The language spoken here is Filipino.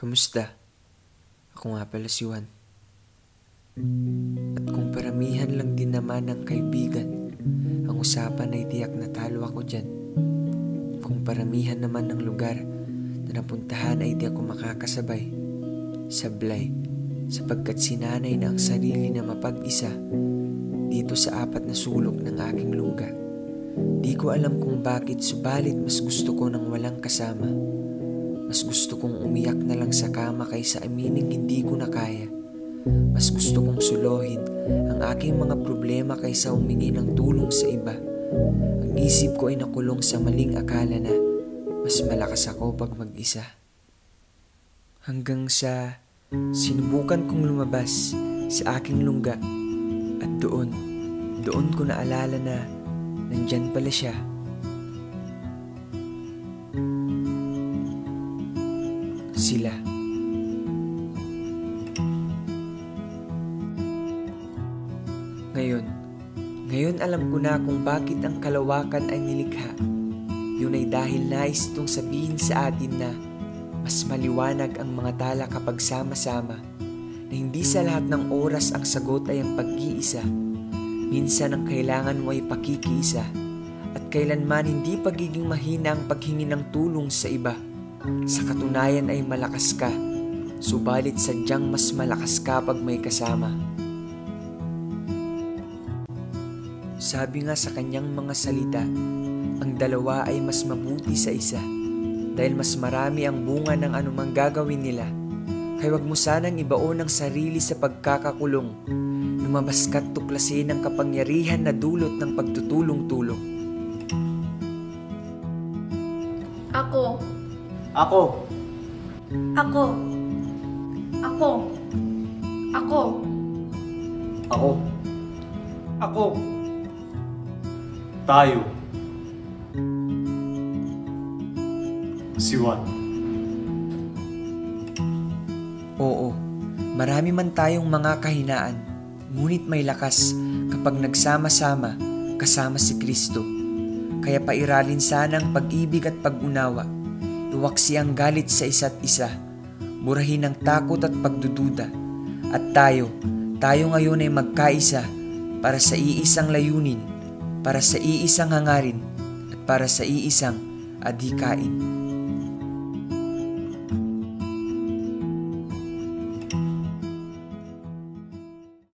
Kamusta? Ako nga pala si Juan. At kung paramihan lang din naman ng kaibigan, ang usapan ay tiyak na talo ako dyan. Kung paramihan naman ng lugar na napuntahan ay di ako makakasabay, sablay, sapagkat sinanay na ang sarili na mapag-isa dito sa apat na sulok ng aking lungga. Di ko alam kung bakit, subalit mas gusto ko nang walang kasama. Mas gusto kong umiyak na lang sa kama kaysa amining hindi ko na kaya. Mas gusto kong suluhin ang aking mga problema kaysa humingi ng tulong sa iba. Ang isip ko ay nakulong sa maling akala na mas malakas ako pag mag-isa. Hanggang sa sinubukan kong lumabas sa aking lungga at doon ko naalala na nandyan pala siya. Sila. Ngayon alam ko na kung bakit ang kalawakan ay nilikha. Yun ay dahil nais itong sabihin sa atin na mas maliwanag ang mga tala kapag sama-sama, na hindi sa lahat ng oras ang sagot ay ang pag-iisa. Minsan ang kailangan mo ay pakikisa, at kailanman hindi pagiging mahina ang paghingi ng tulong sa iba. Sa katunayan ay malakas ka, subalit sadyang mas malakas ka pag may kasama. Sabi nga sa kanyang mga salita, ang dalawa ay mas mabuti sa isa, dahil mas marami ang bunga ng anumang gagawin nila. Kaya wag mo sanang ibaon ang sarili sa pagkakakulong, lumabas ka't tuklasin ang kapangyarihan na dulot ng pagtutulong-tulong. Ako. Ako. Ako. Ako. Ako. Ako. Ako. Tayo. Si Juan. Oo, marami man tayong mga kahinaan, ngunit may lakas kapag nagsama-sama kasama si Kristo. Kaya pairalin sana ang pag-ibig at pag-unawa, iwaksi ang galit sa isa't isa, burahin ang takot at pagdududa. At tayo ngayon ay magkaisa para sa iisang layunin, para sa iisang hangarin, at para sa iisang adhikain.